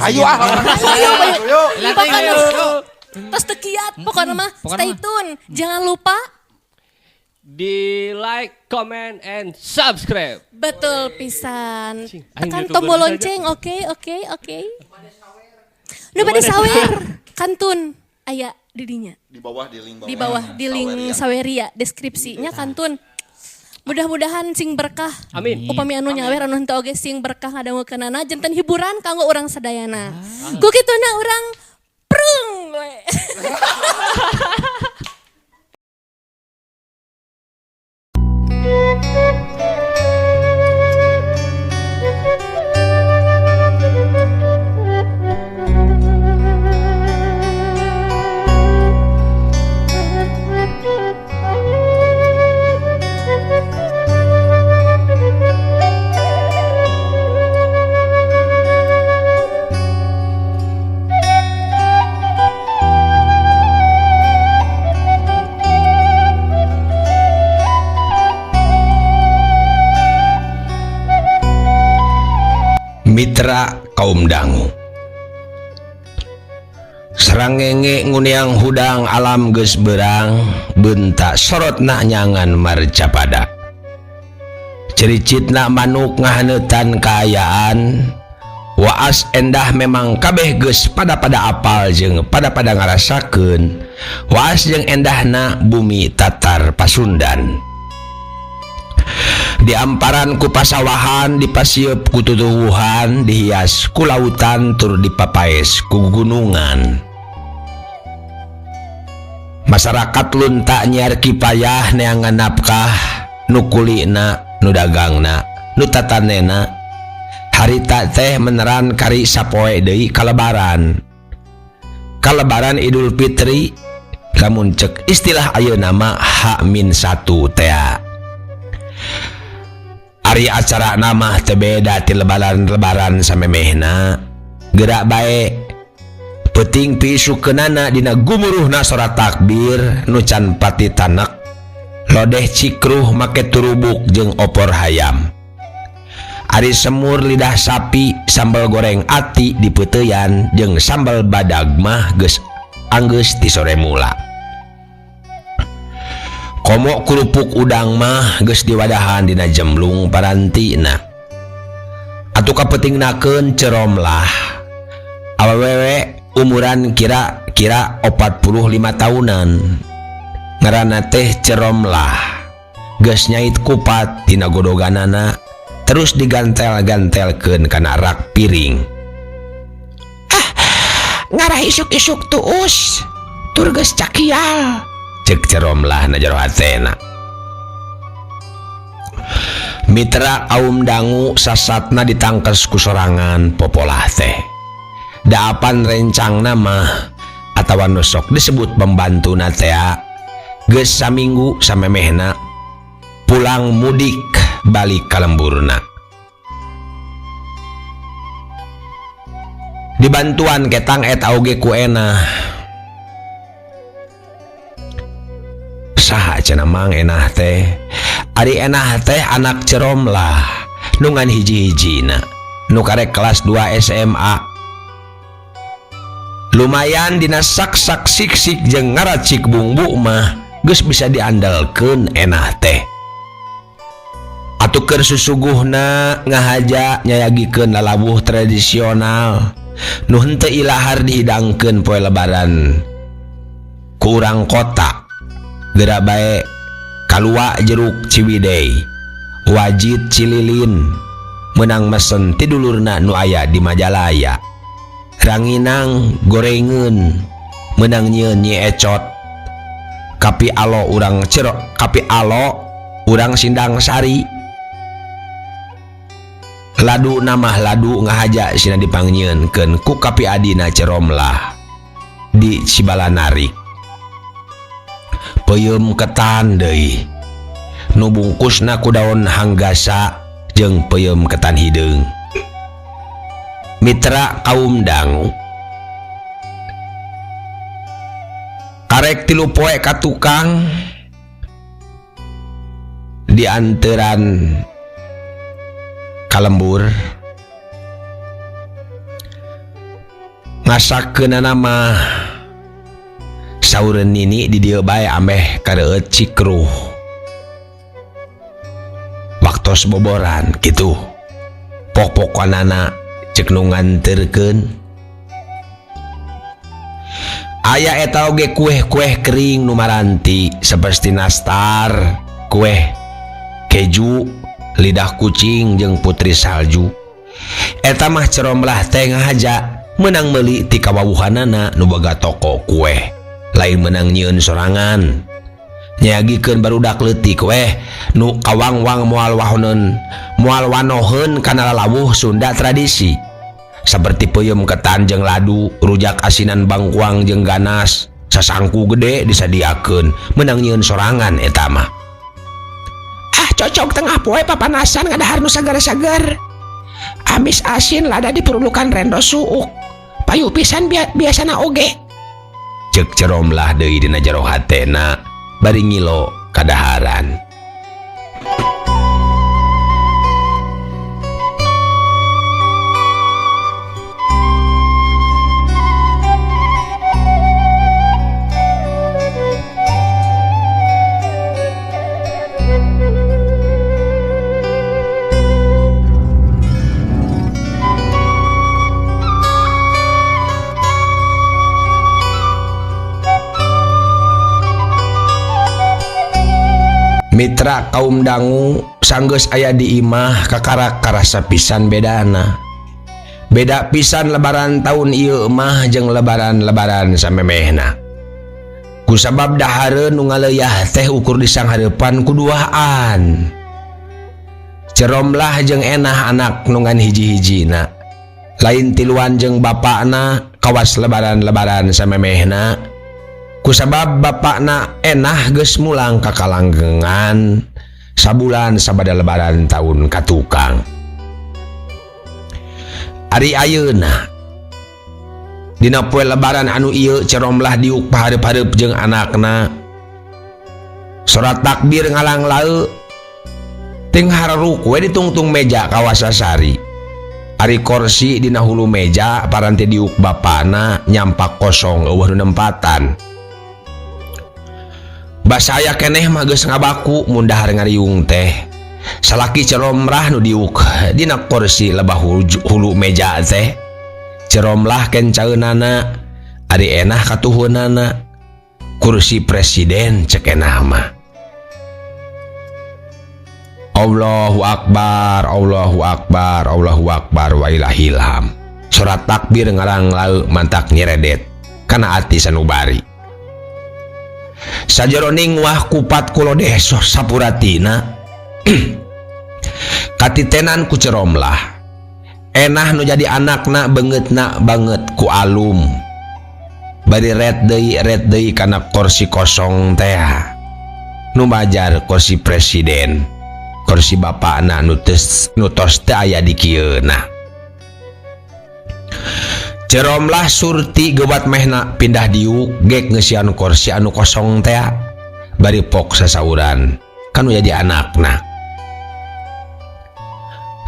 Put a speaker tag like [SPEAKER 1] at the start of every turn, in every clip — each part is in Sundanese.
[SPEAKER 1] Ayo
[SPEAKER 2] Ayo.
[SPEAKER 3] Terus tekiat pokoknya mah stay tune. Jangan lupa
[SPEAKER 4] di like, comment, and subscribe.
[SPEAKER 3] betul pisan. Tekan
[SPEAKER 4] YouTuber
[SPEAKER 3] tombol
[SPEAKER 4] saja.
[SPEAKER 3] lonceng. Oke. Nu bade sawer kantun aya didinya.
[SPEAKER 1] Di bawah di link
[SPEAKER 3] Di bawah di link Saweria deskripsinya kantun. Mudah-mudahan sing berkah.
[SPEAKER 4] Amin.
[SPEAKER 3] Upami anu nyawer anu henteu oge sing berkah ngadangukeunana janten hiburan kanggo urang sadayana. Ku kituna urang prung we.
[SPEAKER 5] Mitra kaum dangu serangenge nguniang hudang alam geus berang bentak sorotna nyangan marcapada cericitna manuk ngahaneutan kaayaan waas endah memang kabeh geus pada apal jeung pada ngarasakeun waas jeung endahna bumi tatar Pasundan. Di amparan ku pasawahan dipasieup ku tutuwuhan dihias ku lautan tur dipapaes ku gunungan. Masyarakat lunta nyiar kipayah neangan nafkah nu kulina nu dagangna nu tatanena harita teh meneran kari sapoe deui kalebaran Idul Fitri lamun cek istilah ayeuna mah H-1 teh. Ari acara nama tebeda ti lebaran samemehna gerak bae peuting pisukeunana dina gumuruhna sorat takbir nu can pati tanek lodeh cikruh make turubuk jeung opor hayam ari semur lidah sapi sambal goreng ati di peuteuyan jeung sambal badag mah geus anggeus ti sore mula. Komo kurupuk udang mah geus diwadahan dina jemblung parantina. Atuh kapetingnakeun ceromlah. Awewe umuran kira-kira 45 tahunan. Ngaranna teh ceromlah. Geus nyait kupat tina godoganana terus digantel-gantelkeun kana rak piring. Ngarah isuk-isuk tuus. Tur geus cakial. Cek ceromlah na jero hatena. Mitra kaum dangu sasatna ditangkes ku sorangan popolah teh. Daapan rencangna mah atawa nu sok disebut pembantuna teh geus saminggu samemehna pulang mudik balik ka lemburna. Dibantuan ketang eta oge ku enah. Saha cenah mang enah teh ari enah teh anak ceromlah nungan hiji-hijina nu karek kelas 2 SMA lumayan dina sak-sak siksik jeung ngaracik bumbu mah geus bisa diandalkeun enah teh atuh keur susuguhna ngahaja nyayagikeun lalabuh tradisional nu henteu ilahar dihidangkeun poe lebaran ku urang kota. Gerak bae kalua jeruk Ciwidey wajit Cililin menang mesen ti dulurna nu aya di Majalaya ranginang gorengeun menang nyieun nyi ecot kapi alo urang Sindang Sari ladu namah ladu ngahaja sina dipangnyeunkeun ku kapi adina ceromlah di Cibalanarik. Peuyeum ketan deui nu bungkusna ku daun hanggasa jeung peuyeum ketan hideung. Mitra kaum dangu karek 3 poe ka tukang dianteran ka lembur masakeun nama saureun nini di dieu bae ameh kareueut cikruh waktos boboran gitu pok-pokonana cek nu nganterkeun aya eta oge kueh-kueh kering nu maranti saperti nastar kueh keju lidah kucing jeung putri salju eta mah Ceromlah teh ngahaja menang meuli ti kawawuhanana nu boga toko kueh lain menang nyieun sorangan nyagikeun barudak leutik weh nu kawang-wang moal wanoheun kana lalawuh Sunda tradisi saperti peuyeum ketan jeung ladu rujak asinan bangkuang jeung ganas sasangku gede disadiakeun menang nyieun sorangan eta mah cocok tengah poe papanasan ngadahar nu sagar-sagar amis asin lada diperlukan rendo suuk payu pisan biasana oge cek Ceromlah deui dina jero hatena bari ngilo kadaharan mitra kaum dangu sanggeus aya di imah kakarak karasa pisan bedana beda pisan lebaran tahun ieu mah jeung lebaran samemehna kusabab dahareun nu ngaleuyah teh ukur di sanghareupan kuduaan Ceromlah jeung Enah anak nu ngan hiji-hijina lain tiluan jeung bapakna kawas lebaran samemehna kusabab bapakna Enah geus mulang ka kalanggengan sabulan sabada lebaran tahun katukang ari ayeuna dina poe lebaran anu ieu Ceromlah diuk pahareup-hareup jeung anakna sorat takbir ngalang laeu ting hararuk we ditungtung meja kawasasari ari kursi dina hulu meja paranti diuk bapana nyampak kosong eueuh nu nempatan basaya keneh mah geus ngabaku mun dahar ngariung teh salaki Ceromlah nu diuk dina kursi lebah hulu meja teh Ceromlah kencaeunana ari Enah katuhunana kursi presiden cek Enah mah Allahu akbar Allahu akbar Allahu akbar wa ilahilham surat takbir ngarang lau mantak nyeredet kana ati sanubari sajeroning wah kupat kulo deso sapuratina katitenan ku Ceromlah Enah nu jadi anakna beungeutna banget ku alum bari red deui kana kursi kosong teh nu bajar kursi presiden kursi bapakna nu tos teh aya di kieuna Ceromlah surti gewat mehna pindah diuk gek ngeusian kursi anu kosong teh bari pok sasauran kanu jadi anakna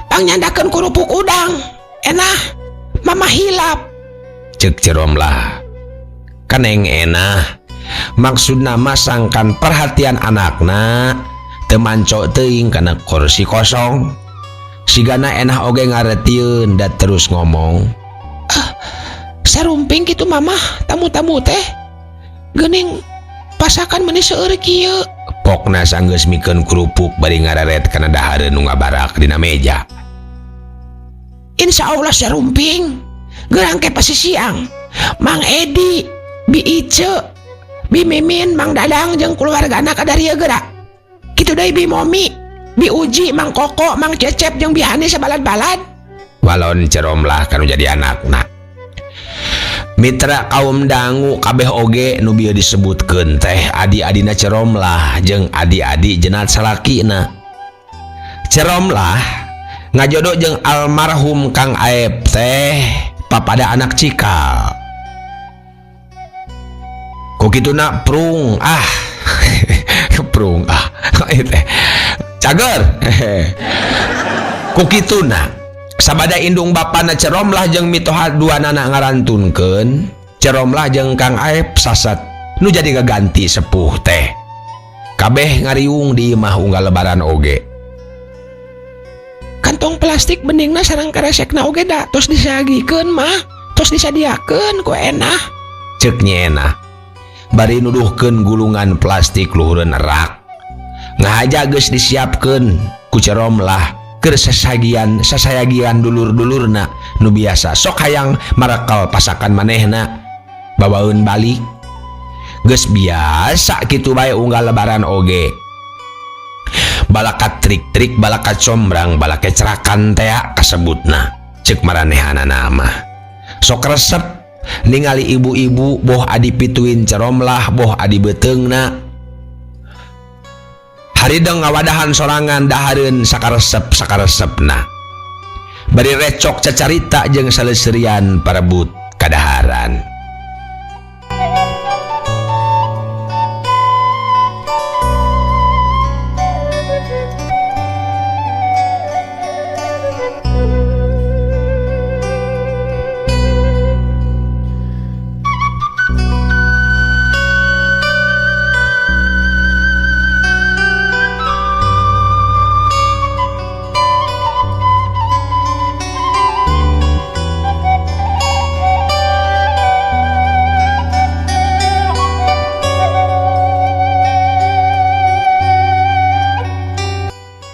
[SPEAKER 5] pangnyandakeun kurupuk udang Enah mama hilap cek Ceromlah kaneng Enah maksudna masangkan perhatian anakna temanco teuing kana kursi kosong sigana Enah oge ngaretieun da terus ngomong sarumping kitu mamah tamu-tamu teh geuning pasakan meuni seueur kieu pokna sanggeus mikeun kerupuk bari ngararet kana dahareun nu ngabarak dina meja insyaallah sarumping geurang ke pasisiang Mang Edi Bi Ice Bi Mimin Mang Dadang jeung keluargana kadarieu geura kitu deui Bi Momi Bi Uji Mang Koko Mang Cecep jeung Bi Hani sabalad-balad walon Ceromlah kanu jadi anakna mitra kaum dangu kabeh oge nu bieu disebutkeun teh adi-adina Ceromlah jeung adi-adi jenat salakina Ceromlah ngajodo jeung almarhum Kang Aep teh papada anak cikal ku kituna prung prung cager ku kituna sabada indung bapana Ceromlah jeung mitoha duanana ngarantunkeun. Ceromlah jeung Kang Aep sasat nu jadi gaganti sepuh teh. Kabeh ngariung di imah unggal lebaran oge. Kantong plastik beningna sareng karesekna oge da tos disagikeun mah, tos disadiakeun ku Enah. Ceuk Nyi Enah. Bari nuduhkeun gulungan plastik luhureun rak. Ngahaja geus disiapkeun ku Ceromlah keur sasayagian dulur-dulurna nu biasa sok hayang marakal pasakan manehna babaeun balik. Geus biasa kitu bae unggal lebaran oge. Balakat trik-trik, balakat combrang, balakat cerakan teh kasebutna. Ceuk maranehanna mah. Sok resep ningali ibu-ibu boh adi pituin Ceromlah boh adi beteungna. Harideng ngawadahan sorangan dahareun sakaresep-sakaresepna. Bari recok cacarita jeung saleuseurian parebut kadaharan.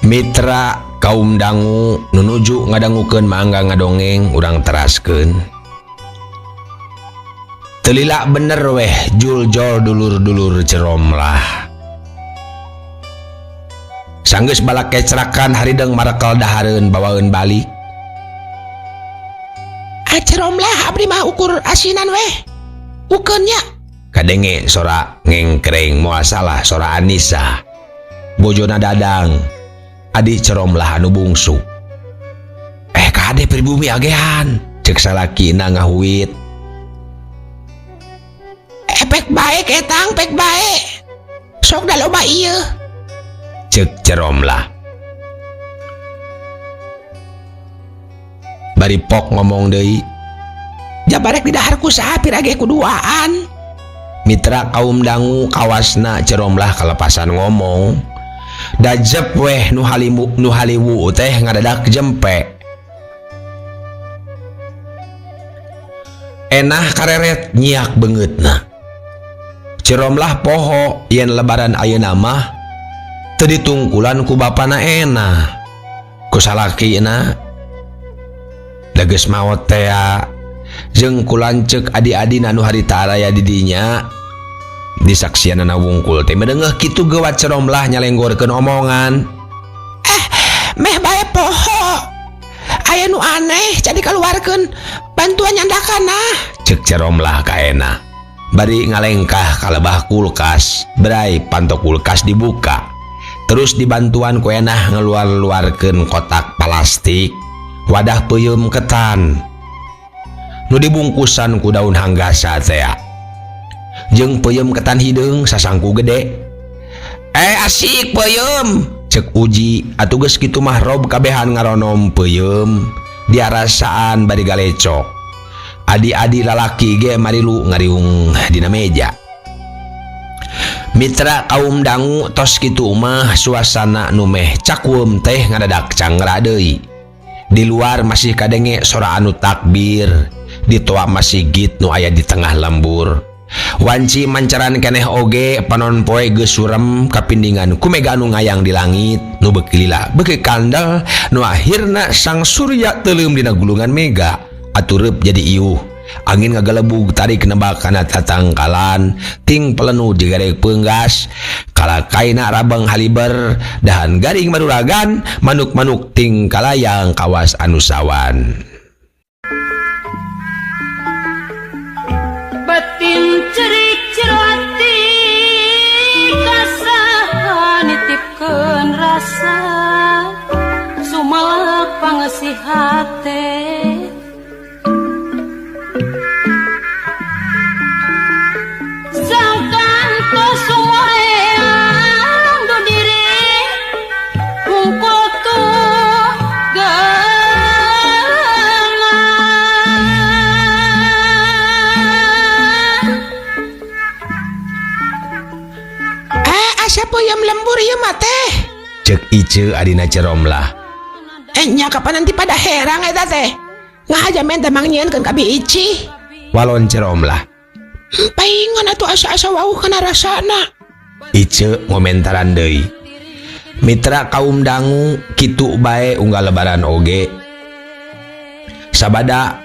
[SPEAKER 5] Mitra kaum dangu nunuju ngadangukeun mangga ngadongeng urang teraskeun. Telila bener weh jul-jol dulur-dulur Ceromlah. Sanggeus balak kecerakan harideng marakal dahareun bawaeun balik. Ceromlah abdi mah ukur asinan weh. Ukeun nya. Kadenge sora ngengkreng moal salah sora Anissa. Bojona Dadang. Adik Ceromlah anu bungsu. Kade pribumi agehan, cek salakina ngahuit. Pek bae ketang, pek bae. Sok da loba ieu. Cek Ceromlah. Bari pok ngomong deui. Jabarek didaharku saha pirage kuduaan. Mitra kaum dangu kawasna Ceromlah kalepasan ngomong. Dajep weh nu haliwu teh ngadadak jempe. Enah kareret nyiak beungeutna. Ceromlah poho yen lebaran ayeuna mah teu ditungkulan ku bapana Enah. Ku salakina da geus maot teh jeung ku lanceuk adi-adina nu harita raya di dinya. Disaksianana wungkul teh medeungeuh kitu gewat Ceromlah nyalenggorkeun omongan. Meh bae poho. Aya nu aneh jadi kaluarkeun bantuan nyandakana. Ceuk Ceromlah ka Enah. Bari ngalengkah ka lebah kulkas, berai pantok kulkas dibuka. Terus dibantuan ku Enah ngeluar-luarkeun kotak plastik, wadah peuyeum ketan. Nu dibungkusan ku daun hanggasa teh. Jeung peuyeum ketan hideung sasangku gede. Asik peuyeum, cek Uji. Atuh geus kitu mah rob kabehan ngaronom peuyeum diarasaan bari galecok. Adi-adi lalaki ge marilu ngariung dina meja. Mitra kaum dangu tos kitu mah suasana nu meh cakuem teh ngadadak cangra deui. Di luar masih kadenge sora anu takbir, di toa masjid nu aya di tengah lembur. Wanci mancaran keneh oge panon poe geus surem kapindingan ku mega anu ngayang di langit nu beuki lila beuki kandel nu akhirna sang surya teuleum dina gulungan mega atureup jadi iuh. Angin ngagalebug tarik nebak kana tatangkalan ting pelenu digarek peunggas kalakaina rabang haliber dahan garing maduragan manuk-manuk ting kalayang kawas anu sawan.
[SPEAKER 1] Batin cerik cerati kasaha nitipkeun rasa sumalak pangasih hate sangkan to sumoreang do diri hungkul tu
[SPEAKER 2] mah teh.
[SPEAKER 5] Cek Ice adina Ceromlah.
[SPEAKER 2] Nya kapan nanti pada herang eta teh. Ngahaja men teh mangnyeunkeun ka Bi Ici.
[SPEAKER 5] Walon Ceromlah.
[SPEAKER 2] Paingan atuh asa-asa wauh kana rasana.
[SPEAKER 5] Ice ngomentaran deui. Mitra kaum dangu kitu bae unggal lebaran oge. Sabada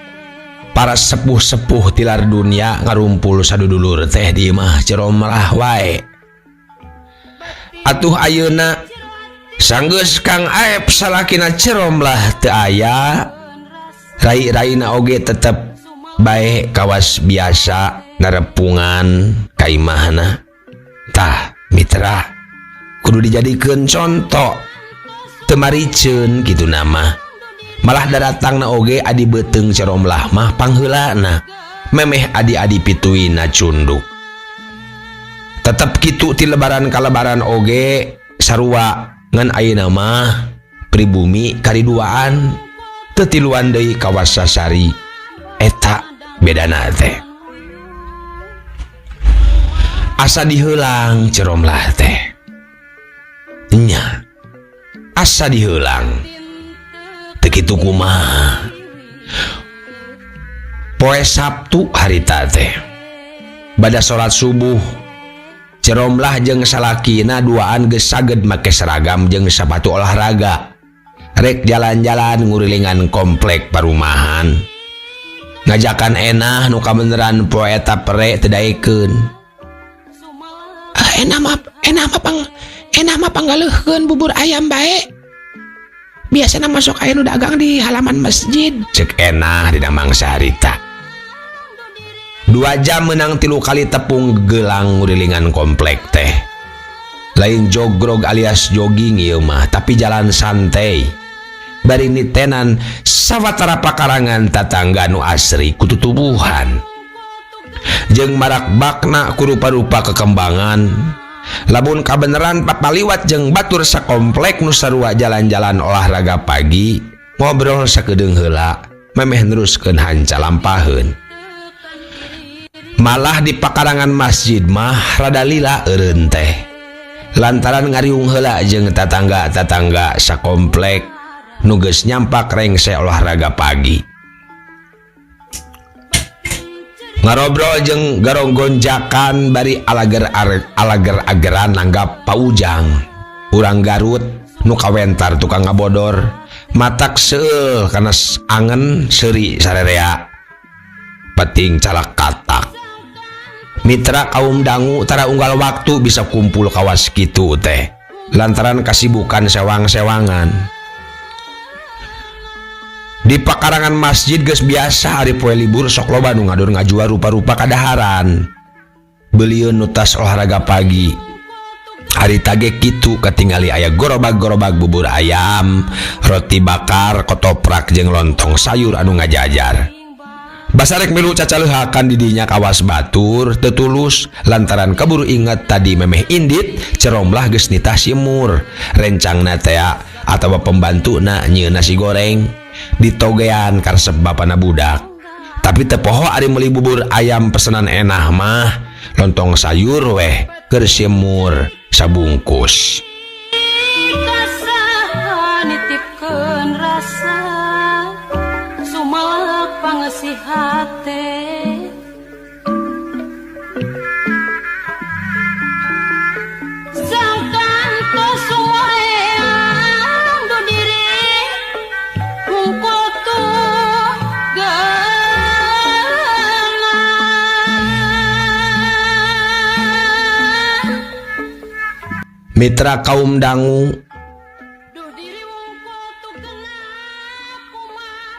[SPEAKER 5] para sepuh-sepuh tilar dunia ngarumpul sadudulur teh di imah Ceromlah wae. Atuh ayeuna sanggeus Kang Aep salakina Ceromlah teu aya, rai-raina oge tetep bae kawas biasa narepungan ka imahna. Tah mitra kudu dijadikeun conto teu mariceun kitu nama. Malah daratangna oge adi beuteung Ceromlah mah pangheulana memeh adi-adi pituina cunduk. Tetep kitu ti lebaran ka lebaran oge sarua ngan ayeuna mah pribumi kariduaan teu tiluan deui kawas sasari eta bedana teh. Asa diheulang Ceromlah teh. Nya asa diheulang teu kitu kumaha. Poe Sabtu harita teh bada salat subuh Ceromlah jeung salakina duaan geus saged make seragam jeung sepatu olahraga rek jalan-jalan ngurilingan komplek perumahan. Ngajakan enah nu kabeneran poe eta pere teu daekeun.
[SPEAKER 2] Enah mah panggaleuhkeun bubur ayam bae. Biasana masuk aya nu dagang di halaman masjid.
[SPEAKER 5] Cek enah dina mangsa harita. 2 jam menang 3 kali tepung gelang ngurilingan komplek teh. Lain jogrog alias jogging ieu mah, tapi jalan santai. Bari nitenan sawatara pakarangan tatangga nu asri kututubuhan. Jeung marak bakna ku rupa-rupa kekembangan. Lamun kabeneran papaliwat jeung batur sakomplek nu sarua jalan-jalan olahraga pagi, ngobrol sakedeung heula, memeh neruskeun hanca lampaheun. Malah di pakarangan masjid mah rada lila eureun teh. Lantaran ngariung heula jeung tatangga-tatangga sakomplek nu geus nyampak rengse olahraga pagi. Ngarobrol jeung garong gonjakan bari alager-ageran nanggap paujang. Urang Garut nu kawentar tukang ngabodor, matak seueul kana angen seuri sarerea. Peting calak katak. Mitra kaum dangu tara unggal waktu bisa kumpul kawas kitu teh. Lantaran kasibukan sewang-sewangan. Di pakarangan masjid geus biasa hari poe libur sok loba nu ngadur ngajual rupa-rupa kadaharan. Beliun nu tas olahraga pagi. Hari tage kitu katingali aya gorobag-gorobag bubur ayam, roti bakar, kotoprak jeung lontong sayur anu ngajajar. Basarek milu cacaleuhakan di dinya kawas batur teu tulus lantaran kaburu inget tadi memeh indit Ceromlah geus nitah simur. Rencangna teh atawa pembantuna nyieun nasi goreng. Ditogean karesep bapana budak. Tapi teu poho ari meuli bubur ayam pesenan enah mah lontong sayur weh keur simur sabungkus.
[SPEAKER 1] Kasaha nitipkeun rasa sumalak pangesihat teh. Sangkan tos sumoreang du diri hungkul tu gelangan.
[SPEAKER 5] Mitra kaum dangu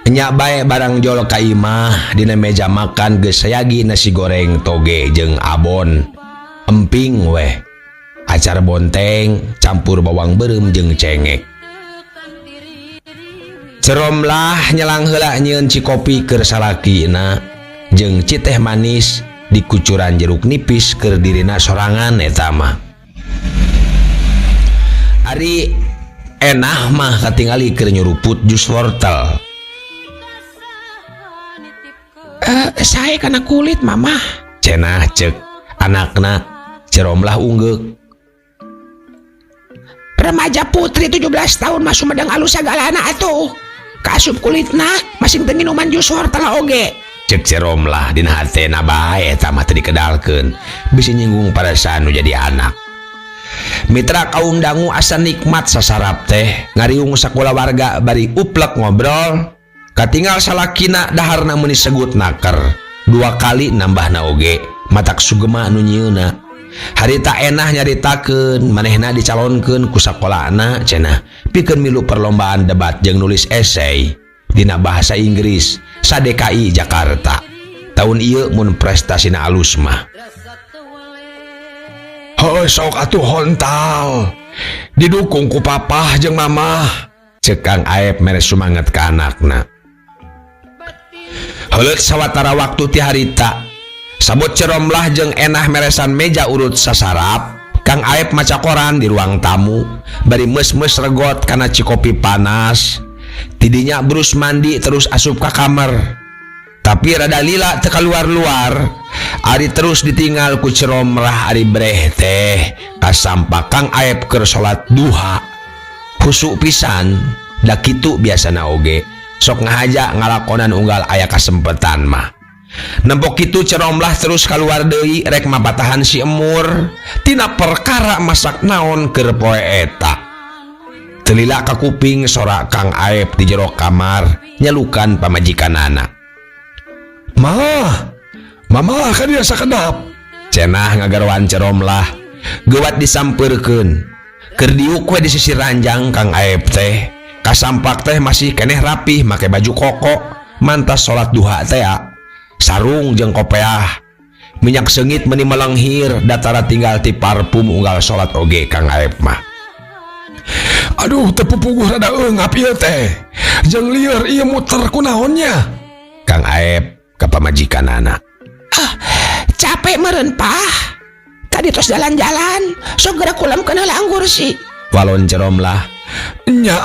[SPEAKER 5] nya bae barang jol ka imah dina meja makan geus sayagi nasi goreng toge jeung abon emping weh acar bonteng campur bawang beureum jeung cengek. Ceromlah nyelang heula nyieun cikopi keur salakina jeung citeh manis dikucuran jeruk nipis keur dirina sorangan eta mah. Ari enah mah katingali keur nyuruput jus wortel.
[SPEAKER 2] Sae kana kulit mamah.
[SPEAKER 5] Cenah cek anakna Ceromlah ungeuk.
[SPEAKER 2] remaja putri 17 tahun masuk medang alus sagalana atuh. Kasup kulitna masing teu minuman jus wortel oge.
[SPEAKER 5] Cek Ceromlah dina hatena bae eta mah teu dikedalkeun, bisi nyinggung perasaan nu jadi anak. Mitra kaum dangu asa nikmat sasarap teh, ngariung sakola warga bari uplek ngobrol. Katinggal salakina daharna meuni segut naker, 2 kali nambahna oge, matak sugema nu nyieuna. Harita enah nyaritakeun manehna dicalonkeun ku sakolana cenah pikeun milu perlombaan debat jeung nulis esei dina bahasa Inggris SaDKI Jakarta. Tahun ieu mun prestasina alus mah. Heuh sok atuh hontal. Didukung ku papah jeung mamah. Cek Kang Aep mere sumanget ka anakna. Heuleut sawatara waktu ti harita sabut Ceromlah jeung enah meresan meja urut sasarap, Kang Aep maca koran di ruang tamu, bari meus-meus regot kana cikopi panas. Tidinya brus mandi terus asup ka kamar. Tapi rada lila teu kaluar-luar, ari terus ditinggal ku Ceromlah ari breh teh kasampak Kang Aep keur salat duha. Khusuk pisan, da kitu biasana oge, sok ngahaja ngalakonan unggal aya kasempetan mah. Nempok kitu Ceromlah terus keluar deui rek mapatahan si Emur tina perkara masak naon keur poe eta. Telila ka kuping sora Kang Aep di jero kamar nyalukan pamajikanana. Mama kan dia sakedap. Cenah ngagaroan Ceromlah geuwat disampeurkeun. Keur diuk we di sisi ranjang Kang Aep teh. Kasampak teh masih keneh rapih make baju koko mantas salat duha teh ya. Sarung jeung kopeah minyak seungit meuni melenghir datara tinggal ti parfum unggal salat oge Kang Aep mah. Aduh teu pupuguh rada eungap ieu teh jeung lieur ieu muter kunaonnya. Kang Aep ka pamajikanana.
[SPEAKER 2] Capek meureun Pah. Tadi tos jalan-jalan sok geura kulemkeun heula anggur si.
[SPEAKER 5] Walon Ceromlah.
[SPEAKER 6] Nya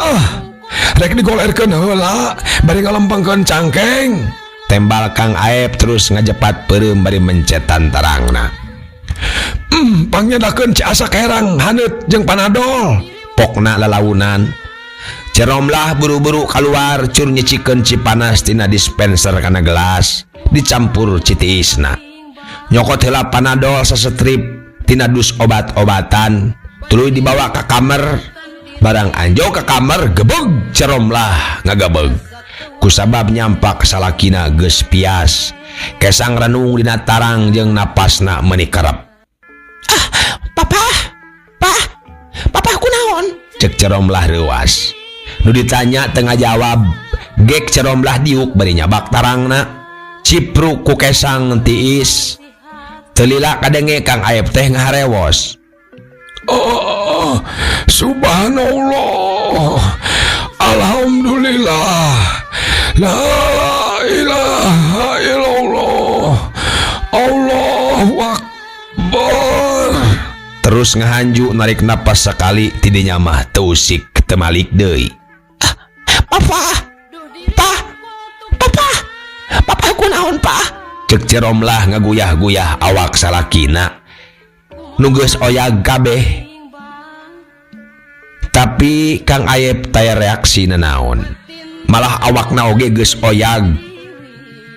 [SPEAKER 6] rek digolerkeun heula bari ngalempengkeun cangkeng.
[SPEAKER 5] Tembal Kang Aep terus ngajepat peureum bari mencetan tarangna.
[SPEAKER 6] Pangnyedakeun ci asa kerang haneut jeung panadol.
[SPEAKER 5] Pokna lalaunan. Ceromlah buru-buru keluar cur nyicikeun ci panas tina dispenser kana gelas, dicampur ci tiisna. Nyokot heula panadol sasetrip tina dus obat-obatan, tuluy dibawa ka kamar. Barang anjo ka kamar gebeg Ceromlah ngagabeg. Kusabab nyampak salakina geus pias kesang renung dina tarang jeung napasna meuni kerep.
[SPEAKER 2] Papa kunaon?
[SPEAKER 5] Cek Ceromlah reuas. Nu ditanya teu ngajawab, gek Ceromlah diuk bari nyabak tarangna. Cipruk ku kesang tiis. Teu lila kadenge Kang Aep teh ngaharewos.
[SPEAKER 6] Subhanallah. Alhamdulillah. La ilaha illallah. Allahu akbar.
[SPEAKER 5] Terus ngahanju narik napas sekali tidinya mah teusik temalik deui.
[SPEAKER 2] Papa kunaon Pah?
[SPEAKER 5] Cek Ceromlah ngaguyah-guyah awak salakina nu geus oyag kabeh. Tapi Kang Aep taya reaksi nanaon. Malah awakna oge geus oyag.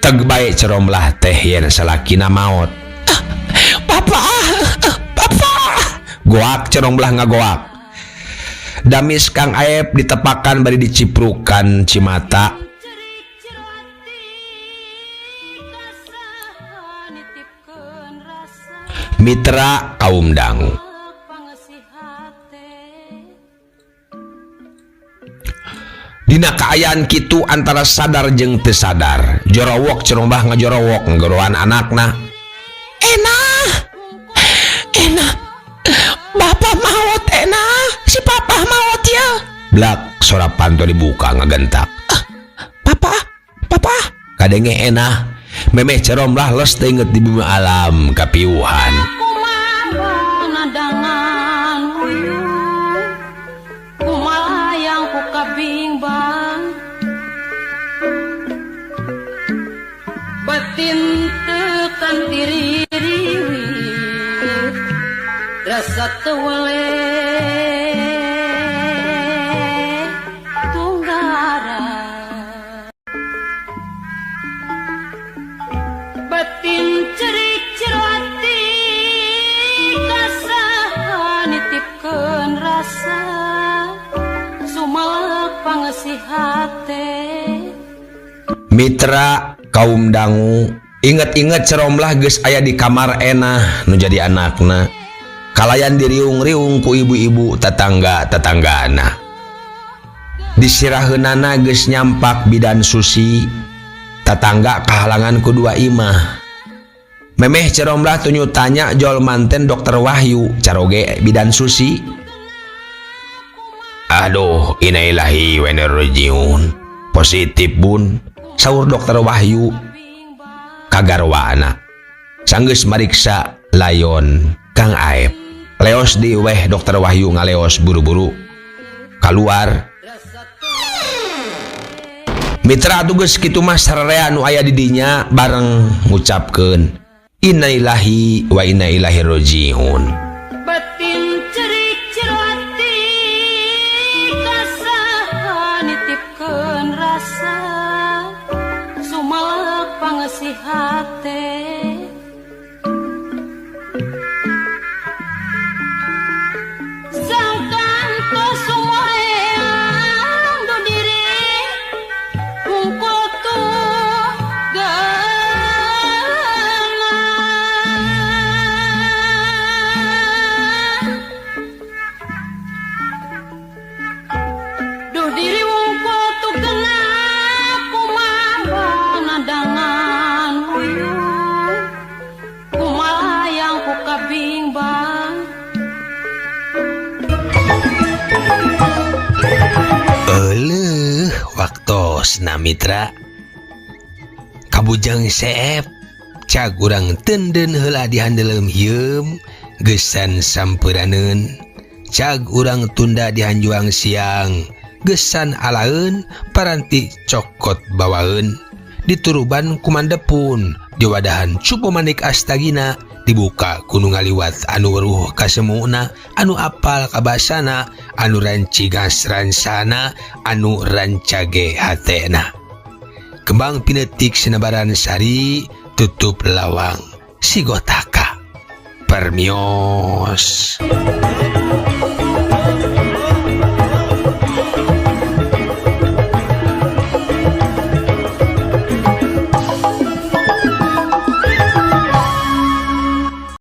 [SPEAKER 5] Teg bae Ceromlah teh yen salakina maot.
[SPEAKER 2] Papa.
[SPEAKER 5] Goak Ceromlah ngagoak. Damis Kang Aep ditepakan bari diciprukan cimata. Mitra kaum dangu. Dina kaayaan kitu antara sadar jeung teu sadar, jorowok Ceromlah ngajorowok nggeroan anakna.
[SPEAKER 2] Enah. Bapak maot enah. Si Papa maot ya.
[SPEAKER 5] Blak sora panto dibuka ngagentak.
[SPEAKER 2] Papa.
[SPEAKER 5] Kadenge enah memeh Ceromlah les teinget di bumi alam kapiuhan.
[SPEAKER 1] Kumaha nadangan uyuh, kumalayang ku kabimbang, batin tekan diri rasa teu weleh. batin cerik cerwati kasaha nitipkeun rasa sumalak pangasih hate.
[SPEAKER 5] Mitra kaum dangu, inget-inget ceromlah geus aya di kamar enah nu jadi anakna. Kalayan diriung-riung ku ibu-ibu tetangga-tetanggana. Disiraheunana geus nyampak bidan susi. Tetangga kahalangan ku dua imah. Memeh ceromlah tunyu tanya jol manten dokter Wahyu caroge bidan susi. Aduh, innalillahi wa inna ilaihi rajiun. Positif bun, saur dokter Wahyu kagarwana. Sanggeus mariksa layon Kang Aep. Leos di weh dokter Wahyu ngaleos buru-buru keluar. Mitra tugas kitu mah sararea anu aya di dinya bareng ngucapkeun innalillahi wa inna ilaihi rajiun.
[SPEAKER 1] Batin cerik cerwati kasaha nitipkeun rasa sumalak pangasih hate. Sangkan tos sumoreang du diri hungkul tu geungan. Duh diri wungkul tu geungan kumaha nadangan huyung kumalayang ku kabimbang.
[SPEAKER 5] Eleuh waktosna mitra. Kabujang seep cag urang tenden heula dihandeleum hieum geusan sampuraneun. Cag urang tunda dihanjuang siang geusan alaeun paranti cokot bawaeun. Dituruban kumandepun diwadahan cupo manik astagina dibuka kudu ngaliwat anu weruh kasemuna anu apal kabasana anu rancigas ransana anu rancage hatena. Kembang pinetik senabaran sari tutup lawang sigotaka permios.